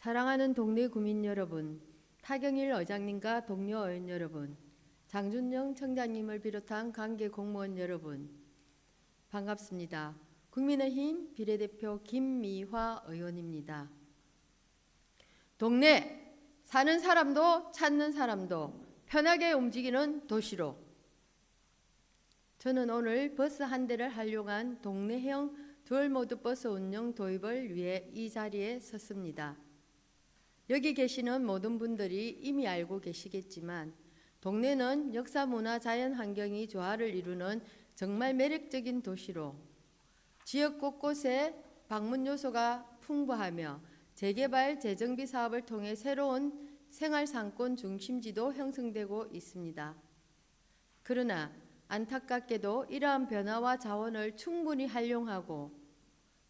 사랑하는 동네 구민 여러분, 타경일 의장님과 동료 의원 여러분, 장준영 청장님을 비롯한 관계 공무원 여러분, 반갑습니다. 국민의힘 비례대표 김미화 의원입니다. 동네, 사는 사람도 찾는 사람도 편하게 움직이는 도시로. 저는 오늘 버스 한 대를 활용한 동네형 듀얼모드 버스 운영 도입을 위해 이 자리에 섰습니다. 여기 계시는 모든 분들이 이미 알고 계시겠지만 동네는 역사, 문화, 자연 환경이 조화를 이루는 정말 매력적인 도시로 지역 곳곳에 방문 요소가 풍부하며 재개발, 재정비 사업을 통해 새로운 생활상권 중심지도 형성되고 있습니다. 그러나 안타깝게도 이러한 변화와 자원을 충분히 활용하고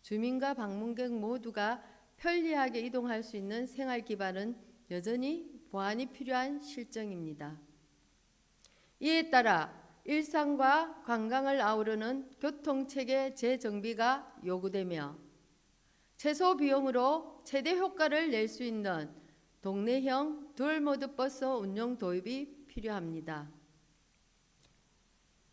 주민과 방문객 모두가 편리하게 이동할 수 있는 생활 기반은 여전히 보완이 필요한 실정입니다. 이에 따라 일상과 관광을 아우르는 교통체계 재정비가 요구되며 최소 비용으로 최대 효과를 낼 수 있는 동네형 듀얼모드 버스 운영 도입이 필요합니다.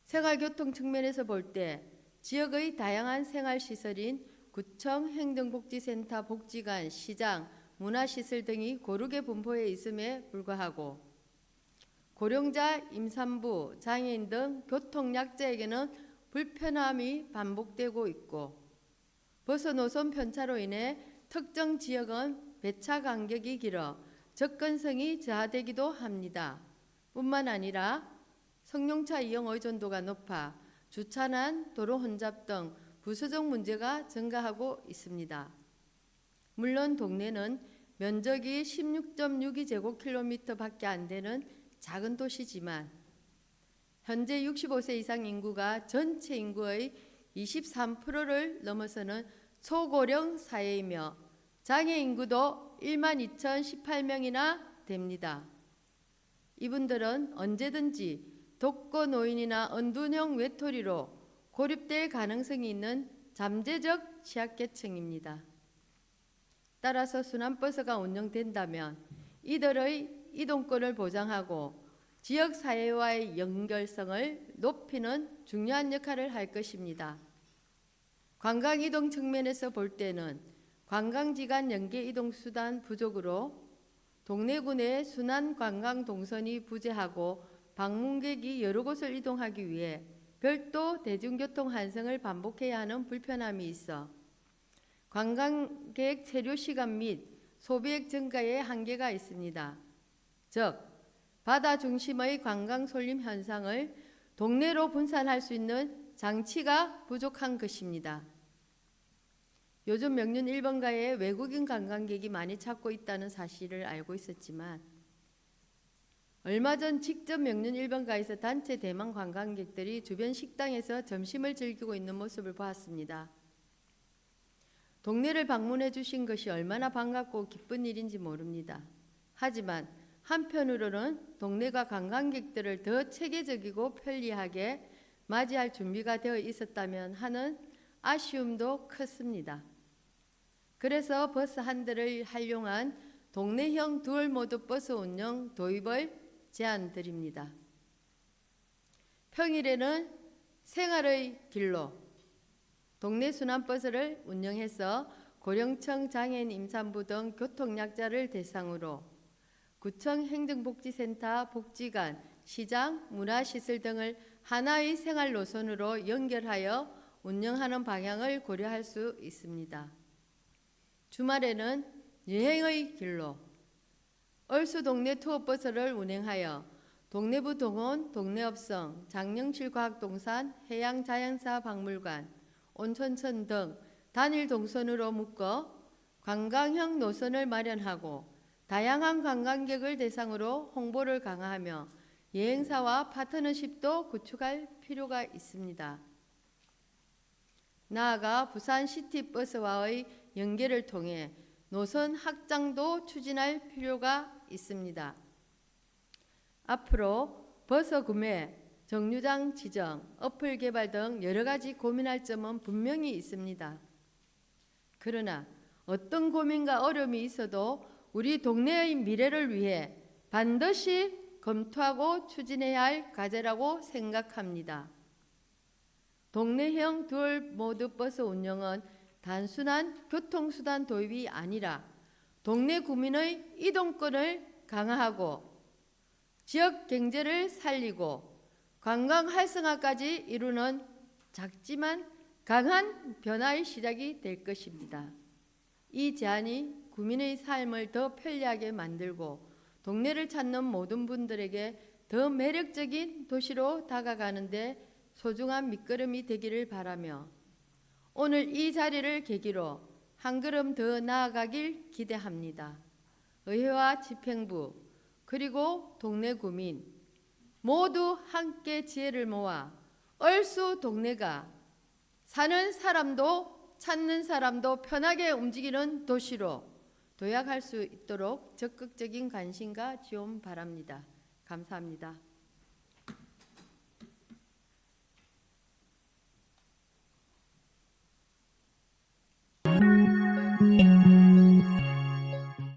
생활교통 측면에서 볼 때 지역의 다양한 생활시설인 구청, 행정복지센터, 복지관, 시장, 문화시설 등이 고르게 분포해 있음에 불구하고 고령자, 임산부, 장애인 등 교통약자에게는 불편함이 반복되고 있고 버스 노선 편차로 인해 특정 지역은 배차 간격이 길어 접근성이 저하되기도 합니다. 뿐만 아니라 승용차 이용 의존도가 높아 주차난, 도로 혼잡 등 부수적 문제가 증가하고 있습니다. 물론 동네는 면적이 16.62제곱킬로미터 밖에 안 되는 작은 도시지만 현재 65세 이상 인구가 전체 인구의 23%를 넘어서는 초고령 사회이며 장애 인구도 12,018명이나 됩니다. 이분들은 언제든지 독거노인이나 언둔형 외톨이로 고립될 가능성이 있는 잠재적 취약계층입니다. 따라서 순환버스가 운영된다면 이들의 이동권을 보장하고 지역사회와의 연결성을 높이는 중요한 역할을 할 것입니다. 관광이동 측면에서 볼 때는 관광지간 연계 이동수단 부족으로 동네군의 순환 관광 동선이 부재하고 방문객이 여러 곳을 이동하기 위해 별도 대중교통 환승을 반복해야 하는 불편함이 있어 관광객 체류 시간 및 소비액 증가에 한계가 있습니다. 즉, 바다 중심의 관광 쏠림 현상을 동네로 분산할 수 있는 장치가 부족한 것입니다. 요즘 명륜 1번가에 외국인 관광객이 많이 찾고 있다는 사실을 알고 있었지만 얼마 전 직접 명륜 1번가에서 단체 대만 관광객들이 주변 식당에서 점심을 즐기고 있는 모습을 보았습니다. 동네를 방문해 주신 것이 얼마나 반갑고 기쁜 일인지 모릅니다. 하지만 한편으로는 동네가 관광객들을 더 체계적이고 편리하게 맞이할 준비가 되어 있었다면 하는 아쉬움도 컸습니다. 그래서 버스 한 대를 활용한 동네형 듀얼모드 버스 운영 도입을 제안드립니다. 평일에는 생활의 길로 동네 순환버스를 운영해서 고령층, 장애인, 임산부 등 교통약자를 대상으로 구청, 행정복지센터, 복지관, 시장, 문화시설 등을 하나의 생활 노선으로 연결하여 운영하는 방향을 고려할 수 있습니다. 주말에는 여행의 길로 얼수 동네 투어버스를 운행하여 동네부 동원, 동네업성, 장영실과학동산, 해양자연사 박물관, 온천천 등 단일 동선으로 묶어 관광형 노선을 마련하고 다양한 관광객을 대상으로 홍보를 강화하며 여행사와 파트너십도 구축할 필요가 있습니다. 나아가 부산 시티버스와의 연계를 통해 노선 확장도 추진할 필요가 있습니다. 앞으로 버스 구매, 정류장 지정, 어플 개발 등 여러 가지 고민할 점은 분명히 있습니다. 그러나 어떤 고민과 어려움이 있어도 우리 동네의 미래를 위해 반드시 검토하고 추진해야 할 과제라고 생각합니다. 동네형 듀얼 모드 버스 운영은 단순한 교통수단 도입이 아니라 동네 구민의 이동권을 강화하고 지역 경제를 살리고 관광 활성화까지 이루는 작지만 강한 변화의 시작이 될 것입니다. 이 제안이 구민의 삶을 더 편리하게 만들고 동네를 찾는 모든 분들에게 더 매력적인 도시로 다가가는 데 소중한 밑거름이 되기를 바라며 오늘 이 자리를 계기로 한 걸음 더 나아가길 기대합니다. 의회와 집행부 그리고 동네 구민 모두 함께 지혜를 모아 얼수 동네가 사는 사람도 찾는 사람도 편하게 움직이는 도시로 도약할 수 있도록 적극적인 관심과 지원 바랍니다. 감사합니다.